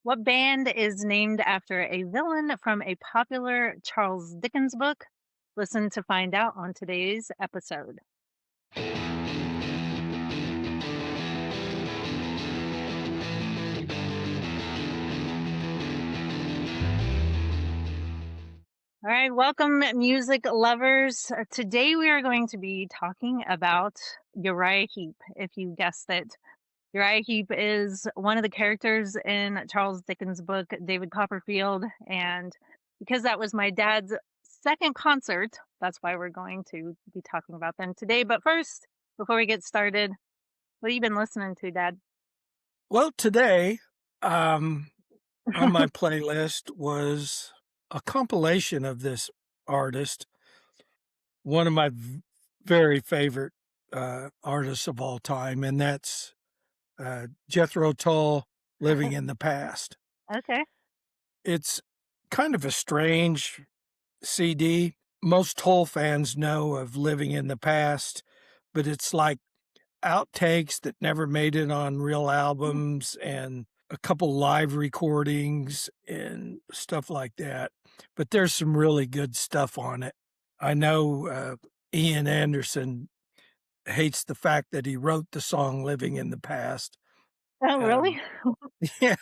What band is named after a villain from a popular Charles Dickens book? Listen to find out on today's episode. All right, welcome, music lovers. Today we are going to be talking about Uriah Heep, if you guessed it. Uriah Heep is one of the characters in Charles Dickens' book, David Copperfield. And because that was my dad's second concert, that's why we're going to be talking about them today. But first, before we get started, what have you been listening to, Dad? Well, today, um, on my playlist was a compilation of this artist, one of my very favorite artists of all time, and that's Jethro Tull, "Living in the Past." Okay. It's kind of a strange CD. Most Tull fans know of "Living in the Past," but it's like outtakes that never made it on real albums and a couple live recordings and stuff like that. But there's some really good stuff on it. I know Ian Anderson hates the fact that he wrote the song "Living in the Past." Oh, really? Um, yeah,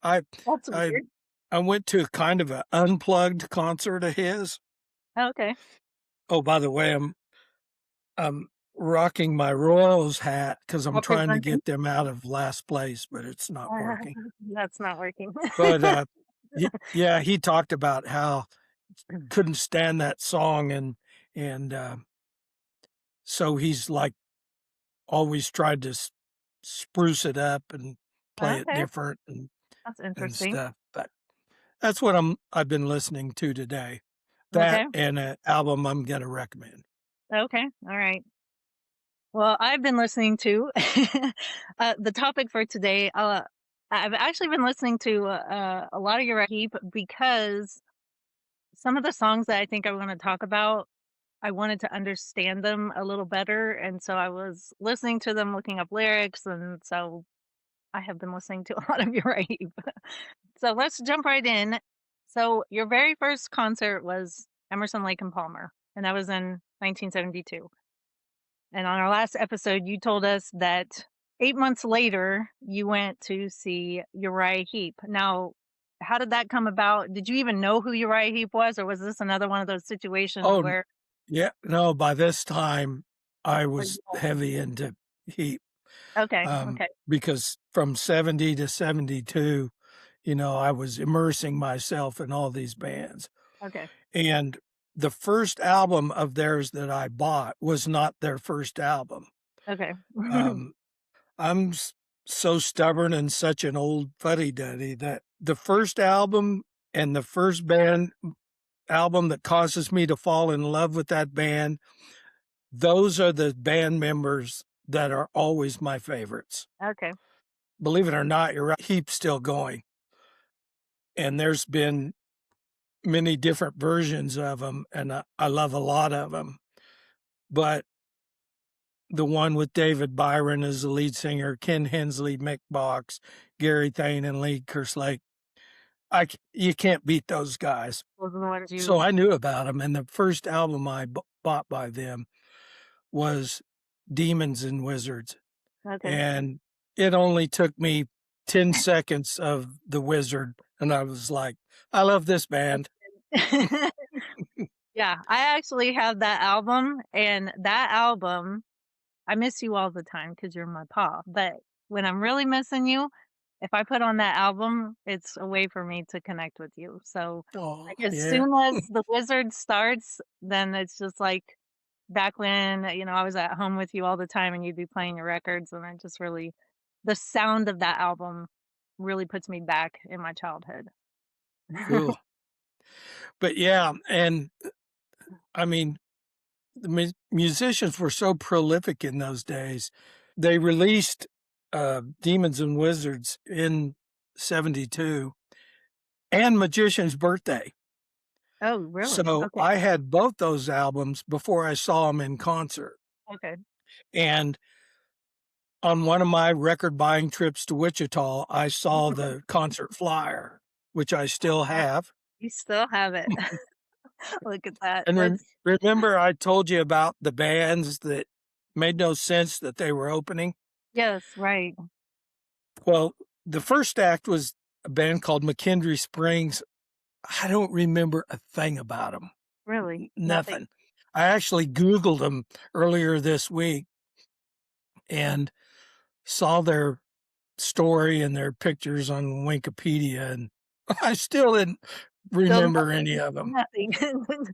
I That's I weird. I went to kind of an unplugged concert of his. Okay. Oh, by the way, I'm rocking my Royals hat because 'cause I'm trying to Representing. get them out of last place, but it's not Uh, working. that's not working. But, yeah, he talked about how couldn't stand that song and so he's, like, always tried to spruce it up and play it Okay. different That's and interesting. stuff, but that's what I've been listening to today. That Okay. and an album I'm gonna recommend. Okay. All right. Well, I've been listening to the topic for today. I've actually been listening to a lot of your Heep because some of the songs that I think I want to talk about, I wanted to understand them a little better. And so I was listening to them, looking up lyrics. And so I have been listening to a lot of your Heep. So let's jump right in. So, your very first concert was Emerson, Lake and Palmer, and that was in 1972. And on our last episode, you told us that 8 months later, you went to see Uriah Heep. Now, how did that come about? Did you even know who Uriah Heep was, or was this another one of those situations Oh, where yeah, no, by this time, I where you was know. heavy into Heat. Okay, okay, Because from 70 to 72, I was immersing myself in all these bands. okay, And the first album of theirs that I bought was not their first album. okay. Um, I'm so stubborn and such an old fuddy-duddy that the first album and the first band album that causes me to fall in love with that band, those are the band members that are always my favorites. Okay, Believe it or not, you're right, Heap's still going, and there's been many different versions of them, and I love a lot of them. But the one with David Byron as the lead singer, Ken Hensley, Mick Box, Gary Thane, and Lee Kerslake, you can't beat those guys. those are the ones So you. I knew about them, and the first album I bought by them was Demons and Wizards, Okay. and it only took me 10 seconds of The Wizard, and I was like, "I love this band." Yeah, I actually have that album, and that album, I miss you all the time because 'cause you're my pa, but when I'm really missing you, if I put on that album, it's a way for me to connect with you, so, Oh, like, as yeah. soon as The Wizard starts, then it's just like back when, I was at home with you all the time and you'd be playing your records, and I just really the sound of that album really puts me back in my childhood. Cool. But yeah, and I mean, the musicians were so prolific in those days. They released Demons and Wizards in 72 and Magician's Birthday. Oh, really? So Okay, I had both those albums before I saw them in concert. okay. And on one of my record buying trips to Wichita, I saw the concert flyer, which I still have. You still have it. Look at that. And That's remember, I told you about the bands that made no sense that they were opening? yes, right. Well, the first act was a band called McKendree Springs. I don't remember a thing about them. Really. Nothing. Nothing. I actually Googled them earlier this week and saw their story and their pictures on Wikipedia, and I still didn't Still remember nothing. any of them. Nothing.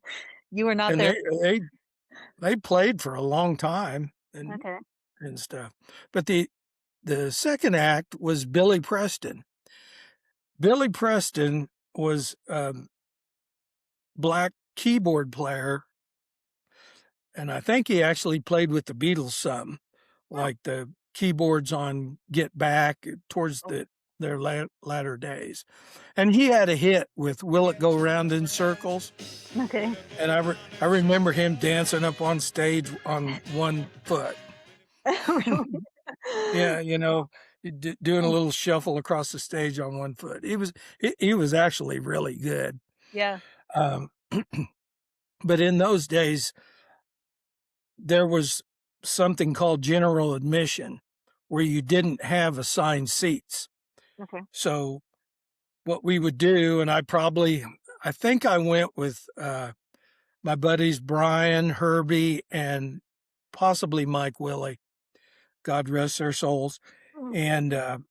You were not And there. they played for a long time Okay. and stuff. But the second act was Billy Preston. Billy Preston was a black keyboard player, and I think he actually played with the Beatles some, Oh, like the keyboards on Get Back towards their latter days. And he had a hit with Will It Go Round in Circles? okay. And I remember him dancing up on stage on one foot. Really? Yeah, doing a little shuffle across the stage on one foot. He was actually really good. Yeah. Um, but in those days, there was something called general admission where you didn't have assigned seats. Okay. So what we would do, and I think I went with my buddies Brian, Herbie, and possibly Mike Willie, God rest their souls. Mm. And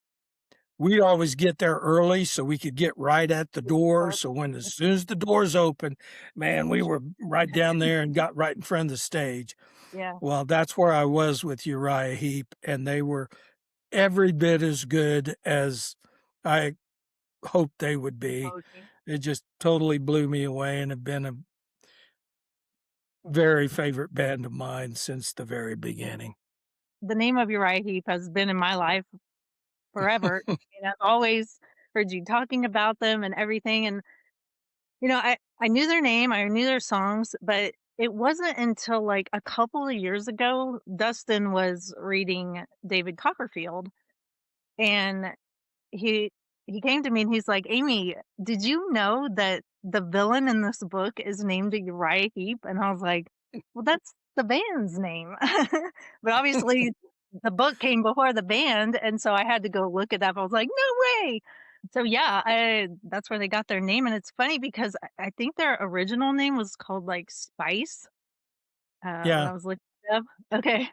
we'd always get there early so we could get right at the door. Or So as soon as the doors open, man, we were right down there and got right in front of the stage. yeah. Well, that's where I was with Uriah Heep, and they were every bit as good as I hoped they would be. Okay. It just totally blew me away and have been a very favorite band of mine since the very beginning. The name of Uriah Heep has been in my life forever, and I've always heard you talking about them and everything, and, I knew their name, I knew their songs, but it wasn't until, like, a couple of years ago, Dustin was reading David Copperfield, and he he came to me and he's like, "Amy, did you know that the villain in this book is named Uriah Heep?" And I was like, "Well, that's the band's name." But obviously the book came before the band, and so I had to go look it up. I was like, "No way." So yeah, that's where they got their name, and it's funny because I think their original name was called like Spice, when Yeah, I was looking it up. Okay.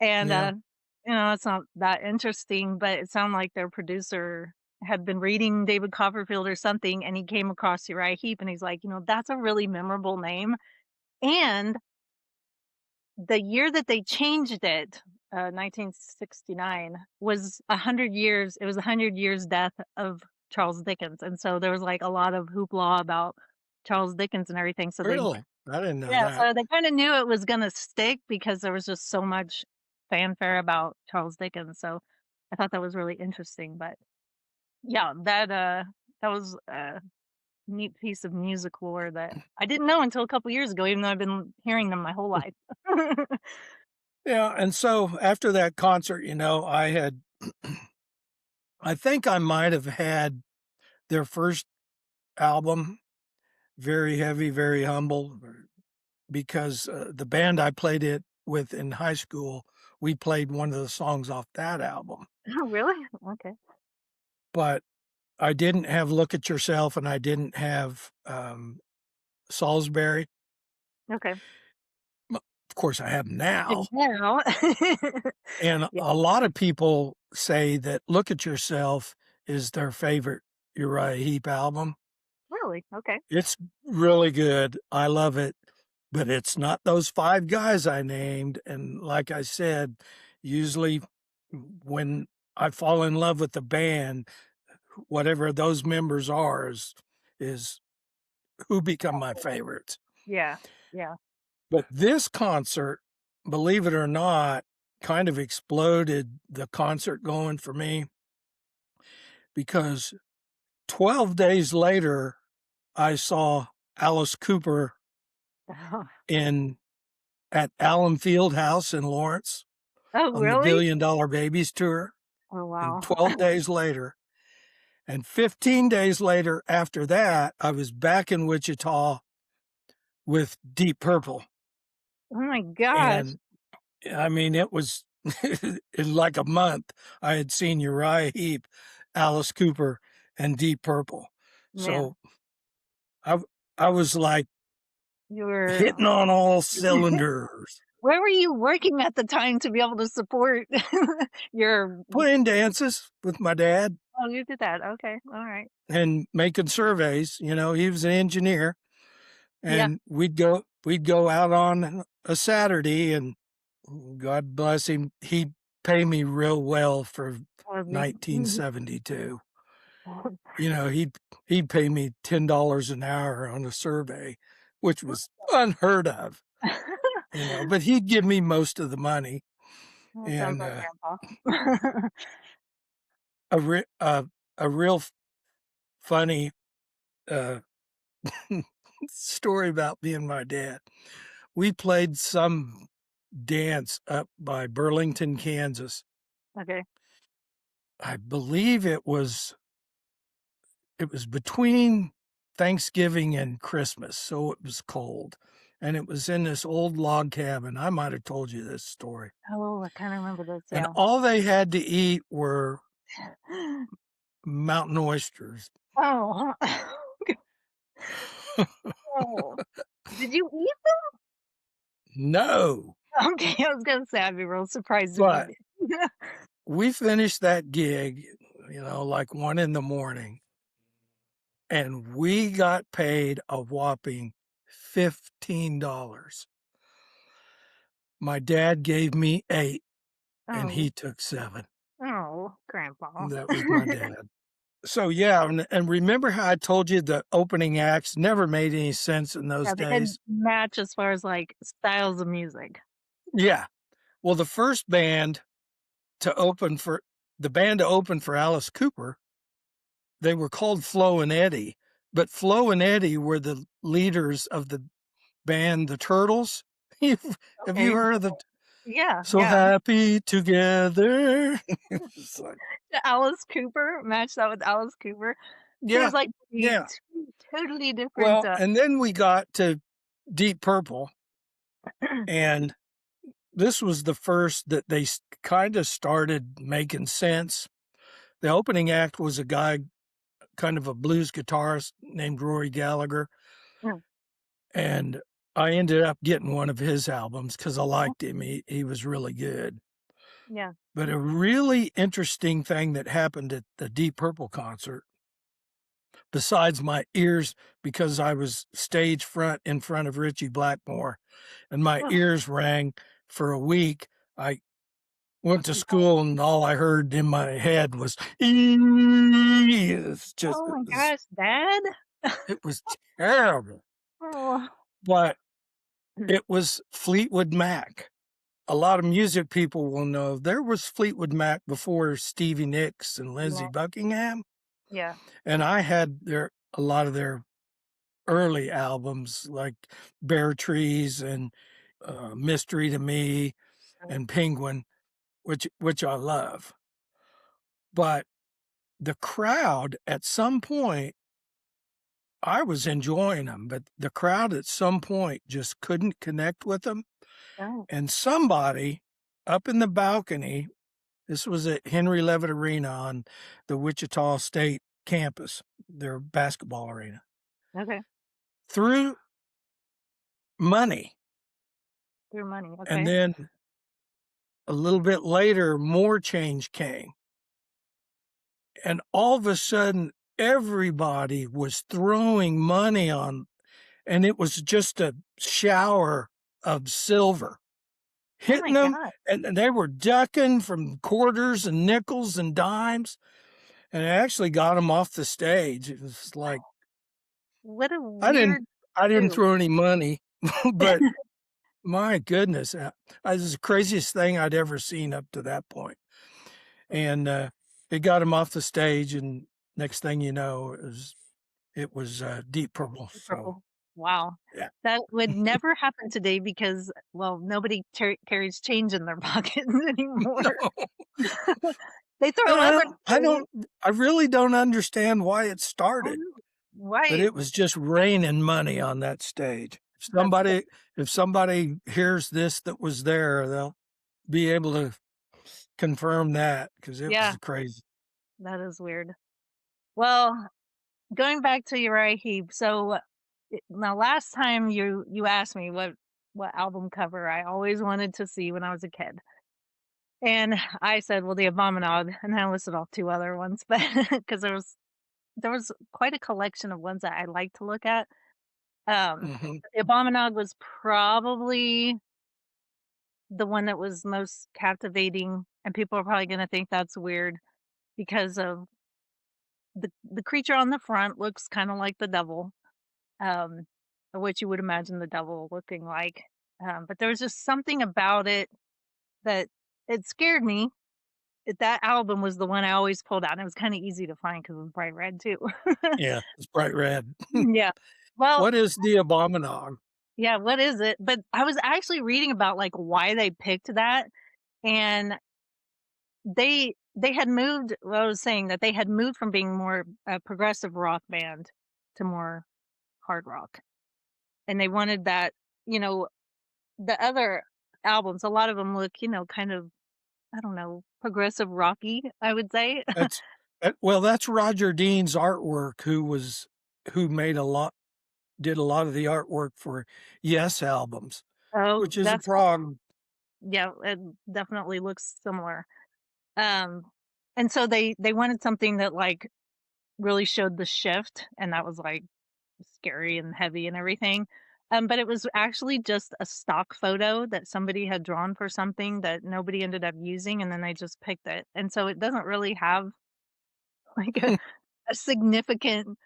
And, yeah. it's not that interesting, but it sounded like their producer had been reading David Copperfield or something, and he came across Uriah Heep, and he's like, "That's a really memorable name." And the year that they changed it, 1969, was 100 years it was 100 years death of Charles Dickens, and so there was, like, a lot of hoopla about Charles Dickens and everything, so they Really? I didn't know yeah, that. so they kinda knew it was gonna stick because there was just so much fanfare about Charles Dickens, so I thought that was really interesting, but yeah, that was a neat piece of music lore that I didn't know until a couple years ago, even though I've been hearing them my whole life. Yeah, and so after that concert, I think I might have had their first album, Very Heavy, Very Humble, because the band I played it with in high school, we played one of the songs off that album. Oh, really? Okay. But I didn't have Look at Yourself and I didn't have Salisbury. Okay. Of course, I have 'em now. And now And yeah, a lot of people say that Look at Yourself is their favorite Uriah Heep album. really? Okay. It's really good. I love it, but it's not those 5 guys I named, and like I said, usually when I fall in love with the band, whatever those members are is who become my favorites. Yeah, yeah. But this concert, believe it or not, kind of exploded the concert going for me because 12 days later, I saw Alice Cooper in at Allen Field House in Lawrence. Oh, on the really? Billion Dollar Babies tour, Oh, and wow. 12 days later and 15 days later after that, I was back in Wichita with Deep Purple, Oh my gosh. and, I mean, it was in like a month, I had seen Uriah Heep, Alice Cooper, and Deep Purple. Man, So, I I was, like, you were hitting on all cylinders, where were you working at the time to be able to support your playing dances with my dad oh, you did that, okay, alright. and making surveys. He was an engineer, Yeah, and we'd go out on a Saturday, and God bless him, he'd pay me real well for was he? 1972. He'd pay me $10 an hour on a survey, which was unheard of, but he'd give me most of the money, That sounds and, like grandpa. a re a real funny, uh, story about me and my dad. We played some dance up by Burlington, Kansas. Okay. I believe it was between Thanksgiving and Christmas, so it was cold, and it was in this old log cabin. I might have told you this story. Oh, I kinda remember this, And yeah. all they had to eat were mountain oysters. Oh, oh. Did you eat No, them? Okay, I was gonna say I'd be real surprised if you but did. we finished that gig, like 1 in the morning, and we got paid a whopping $15. My dad gave me 8, and Oh, he took 7. oh, grandpa. That was my dad. So, yeah, and remember how I told you the opening acts never made any sense in those Yeah, they didn't days? match as far as, like, styles of music. Yeah. Well, the first band to open for the band to open for Alice Cooper, they were called Flo and Eddie, but Flo and Eddie were the leaders of the band The Turtles. Have you Okay. heard of the Yeah, So yeah. Happy Together? It's like, The Alice Cooper, match that with Alice Cooper. yeah, Seems like the yeah. 2 totally different, Well, and then we got to Deep Purple, and this was the first that they kind of started making sense. The opening act was a guy, kind of a blues guitarist named Rory Gallagher, Mm, and I ended up getting one of his albums because I mm, liked him. He was really good. yeah. But a really interesting thing that happened at the Deep Purple concert, besides my ears, because I was stage front in front of Ritchie Blackmore, and my Oh, ears rang for a week. I went to yeah. school, and all I heard in my head was, "Ee." It's just Oh it my was gosh, dad? it was terrible, Oh. but Mm, it was Fleetwood Mac. A lot of music people will know there was Fleetwood Mac before Stevie Nicks and Lindsey yeah, Buckingham, yeah, and I had a lot of their early albums like Bare Trees and, Mystery to Me yeah. and Penguin, which I love. But the crowd at some point, I was enjoying them, but the crowd at some point just couldn't connect with them, Oh, and somebody up in the balcony, this was at Henry Levitt Arena on the Wichita State campus, their basketball arena, okay. threw money, Through money, and okay. then a little bit later, more change came, and all of a sudden, everybody was throwing money on, and it was just a shower of silver Oh my hitting them, god, and they were ducking from quarters and nickels and dimes, and it actually got them off the stage. It was like, what a I didn't weird I didn't move. throw any money, but my goodness, it was the craziest thing I'd ever seen up to that point. And, it got him off the stage, and next thing you know, it was Deep Purple, so, Purple. Wow. Yeah. That would never happen today because, well, nobody carries change in their pockets anymore. No. They throw And everything. I really don't understand why it started, but Right. it was just raining money on that stage. That's If somebody hears this that was there, they'll be able to confirm that because it yeah, was crazy. that is weird. Well, going back to Uriah Heep, so now last time you asked me what album cover I always wanted to see when I was a kid, and I said, well, the Abominog, and I listed off two other ones, but because there was quite a collection of ones that I like to look at. Mhm. The Abominog was probably the one that was most captivating, and people are probably going to think that's weird because of the creature on the front looks kind of like the devil, um, what you would imagine the devil looking like. But there was just something about it that it scared me. That album was the one I always pulled out, and it was kind of easy to find because it was bright red too. Yeah, it's bright red. Yeah. Well, What is the Abominog? yeah. What is it? But I was actually reading about like why they picked that, and they had moved. Well, I was saying that they had moved from being more a progressive rock band to more hard rock, and they wanted that. You know, the other albums, a lot of them look, kind of, I don't know, progressive rocky, I would say. That's well, that's Roger Dean's artwork, who made a lot did a lot of the artwork for Yes albums, Oh, which is a that's prog. yeah, it definitely looks similar. Um, and so they wanted something that, like, really showed the shift, and that was, like, scary and heavy and everything. But it was actually just a stock photo that somebody had drawn for something that nobody ended up using, and then they just picked it. And so it doesn't really have, like, a significant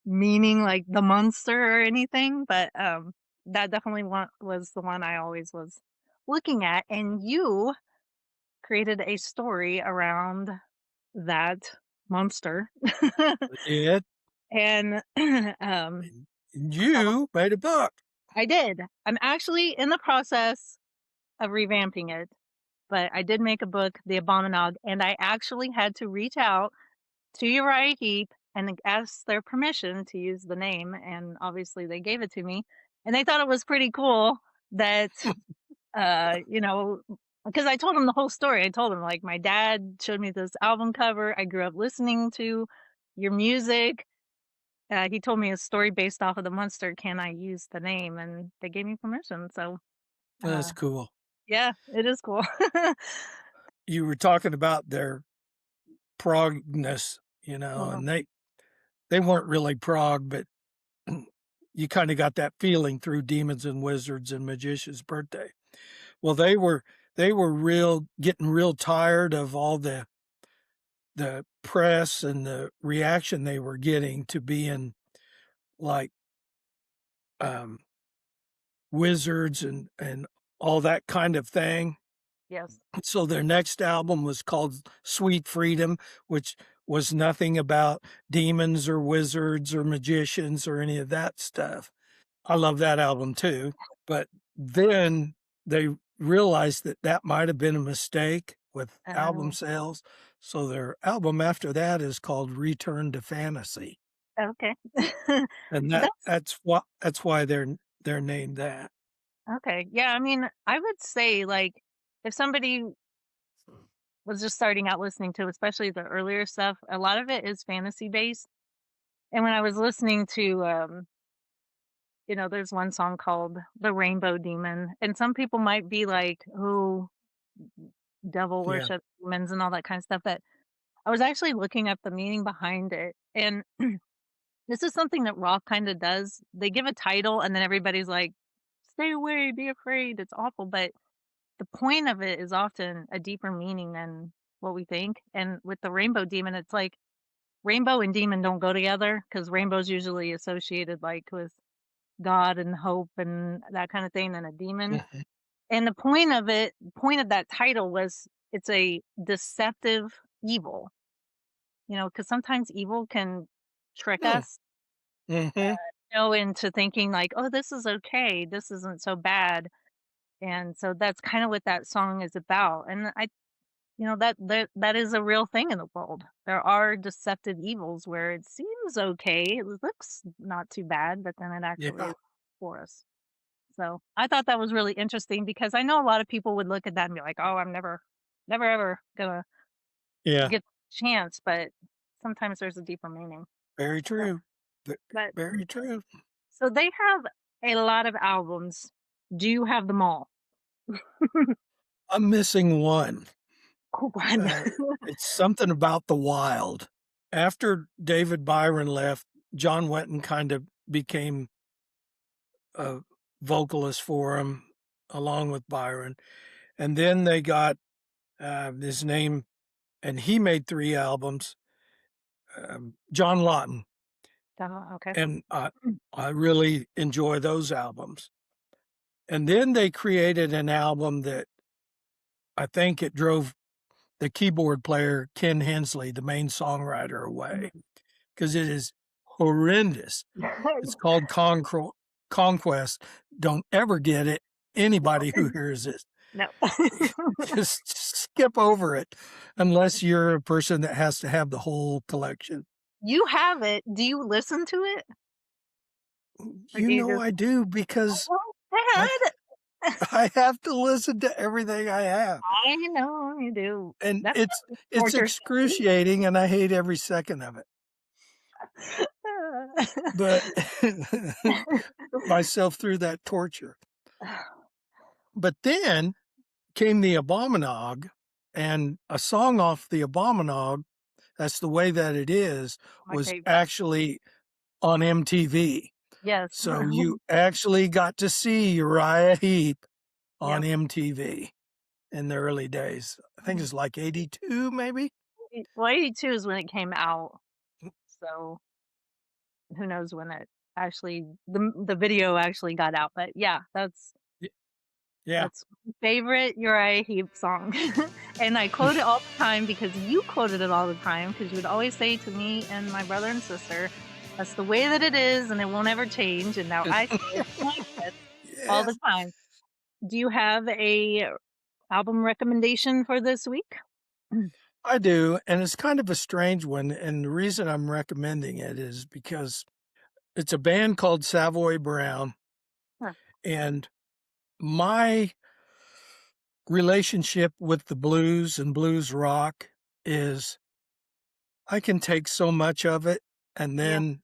meaning like the monster or anything, but, that definitely one was the one I always was looking at, and you created a story around that monster. I did, And, and it's called you made a book. I did. I'm actually in the process of revamping it, but I did make a book, The Abominog, and I actually had to reach out to Uriah Heep and ask their permission to use the name, and obviously they gave it to me. And they thought it was pretty cool that, you know, because I told them the whole story. I told them, like, my dad showed me this album cover. I grew up listening to your music. He told me a story based off of the monster. Can I use the name? And they gave me permission. So, uh, That's cool. yeah, it is cool. You were talking about their progness, Uh-huh. and they weren't really prog, but you kinda got that feeling through Demons and Wizards and Magician's Birthday. Well, they were real getting real tired of all the press and the reaction they were getting to being like, um, wizards and all that kind of thing. Yes. So their next album was called Sweet Freedom, which was nothing about demons or wizards or magicians or any of that stuff. I love that album too, but then they realized that that might have been a mistake with album Oh, sales, so their album after that is called Return to Fantasy, okay. and That's that's why they're named that. okay. Yeah, I mean, I would say, like, if somebody was just starting out listening to, especially the earlier stuff, a lot of it is fantasy based. And when I was listening to, there's one song called The Rainbow Demon, and some people might be like, oh, devil Yeah, worship demons and all that kind of stuff. But I was actually looking up the meaning behind it. And this is something that rock kind of does. They give a title, and then everybody's like, stay away, be afraid, it's awful. But the point of it is often a deeper meaning than what we think. And with the rainbow demon, it's like rainbow and demon don't go together because rainbow's usually associated like with God and hope and that kind of thing than a demon. mhm, And the point of that title was it's a deceptive evil, because sometimes evil can trick mm, us. mhm. know, into thinking like, "Oh, this is okay. This isn't so bad." And so that's kind of what that song is about. And that is a real thing in the world. There are deceptive evils where it seems okay, it looks not too bad, but then it actually Yeah. is for us. So I thought that was really interesting because I know a lot of people would look at that and be like, "Oh, I'm never ever gonna Yeah. get the chance," but sometimes there's a deeper meaning. Very So, true. Ve but very true. so they have a lot of albums. Do you have them all? I'm missing one. Cool one. Uh, it's something about the wild. After David Byron left, John Wetton kind of became a vocalist for him along with Byron, and then they got, his name and he made 3 albums, John Lawton, Oh, okay. and I really enjoy those albums. And then they created an album that I think it drove the keyboard player, Ken Hensley, the main songwriter, away Mhm. because it is horrendous. It's called Conquest. Don't ever get it. Anybody who hears it, No. just skip over it unless you're a person that has to have the whole collection. You have it. Do you listen to it? Or You do you know just I do because go I ahead? I have to listen to everything I have, I know you do. and That's it's torture. excruciating, and I hate every second of it, but put myself through that torture. But then came the Abominog, and a song off the Abominog, "That's the Way That It Is," My was favorite. actually on MTV. Yes. So you actually got to see Uriah Heep on Yep. MTV in the early days. I think it's like '82 maybe? Well, 82 is when it came out, so who knows when it actually the video actually got out, but yeah, Y yeah. that's my favorite Uriah Heep song, and I quote it all the time because you quoted it all the time because you would always say to me and my brother and sister, "That's the way that it is, and it won't ever change," and now I say it to my kids all the Yes, time. Do you have a album recommendation for this week? I do, and it's kind of a strange one, and the reason I'm recommending it is because it's a band called Savoy Brown, Huh, and my relationship with the blues and blues rock is I can take so much of it, and yeah, then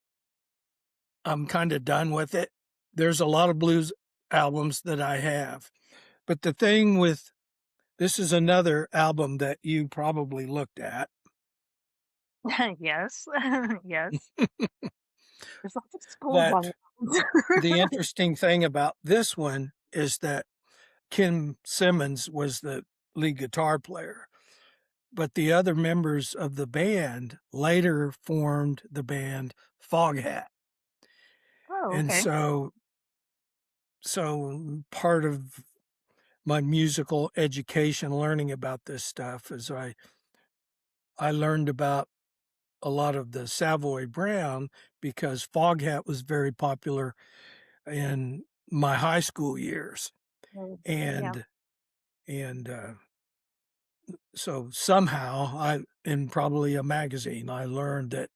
I'm kinda done with it. There's a lot of blues albums that I have, but the thing with this is another album that you probably looked at. yes, yes. There's lots of But schoolboy the interesting thing about this one is that Kim Simmons was the lead guitar player, but the other members of the band later formed the band Foghat. Oh, And okay. so part of my musical education learning about this stuff is I learned about a lot of the Savoy Brown because Foghat was very popular in my high school years. Mm, yeah, And and so somehow I in probably a magazine, I learned that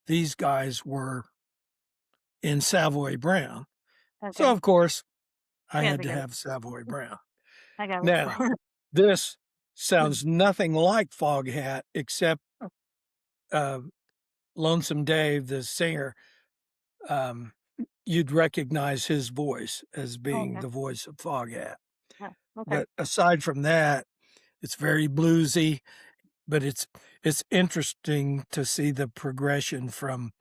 these guys were in Savoy Brown. So, okay. of course, I You had had to to get it. have Savoy Brown. I got Now, it. this sounds nothing like Foghat except, uh, Lonesome Dave, the singer, um, you'd recognize his voice as Oh, being okay. the voice of Foghat. Yeah, okay. But aside from that, it's very bluesy, but it's interesting to see the progression from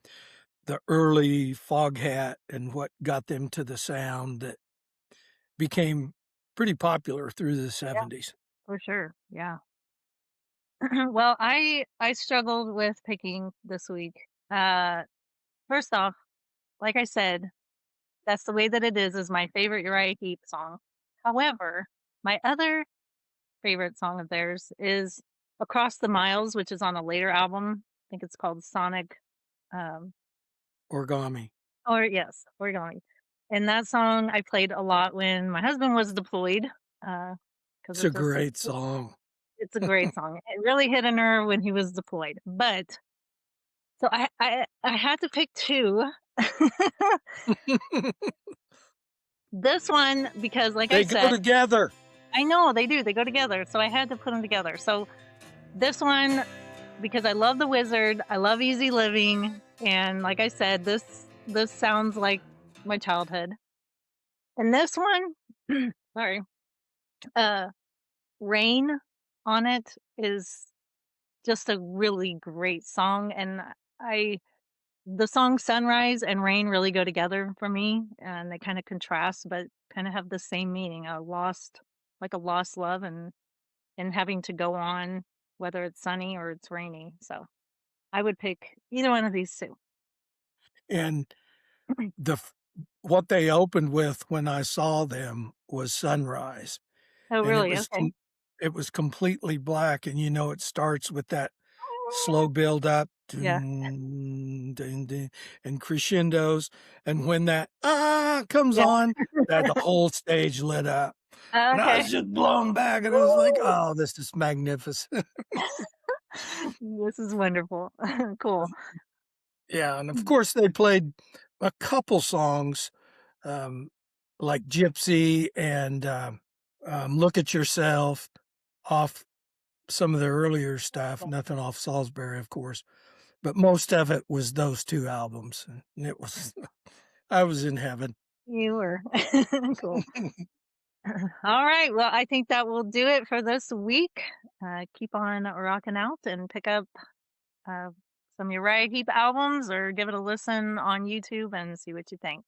the early Foghat and what got them to the sound that became pretty popular through the Yeah, '70s. for sure. Yeah. Well, I struggled with picking this week. Uh, First off, like I said, "That's the Way That It Is" my favorite Uriah Heep song. However, my other favorite song of theirs is "Across the Miles," which is on a later album. I think it's called Sonic, um, Origami. Or yes, Origami. And that song I played a lot when my husband was deployed, because It's a it's just great song. it's a great song. It really hit a nerve when he was deployed. But so I had to pick 2. This one because like I They go said, together. I know they do, they go together, so I had to put them together. So this one because I love The Wizard, I love Easy Living, and like I said, this sounds like my childhood. And this one, sorry, uh, Rain on it is just a really great song, and I the song Sunrise and Rain really go together for me, and they kinda contrast, but kinda have the same meaning, a lost love and having to go on whether it's sunny or it's rainy, so I would pick either one of these 2. And the f what they opened with when I saw them was Sunrise, Oh, and really? Okay. it was completely black, and, it starts with that slow build up, Yeah. dun, dun, dun, and crescendos, and when that, "Ah" comes Yeah. on, that the whole stage lit up, Oh, and I okay. was just blown back, and I was like, Woo! "Oh, this is magnificent." This is wonderful. Cool. Yeah, and of course, they played a couple songs, um, like Gypsy and, Look at Yourself off some of their earlier stuff, nothing off Salisbury, of course, but most of it was those 2 albums, and it was I was in heaven. You were. Cool. All right. Well, I think that will do it for this week. Keep on rocking out and pick up uh, some Uriah Heep albums or give it a listen on YouTube and see what you think.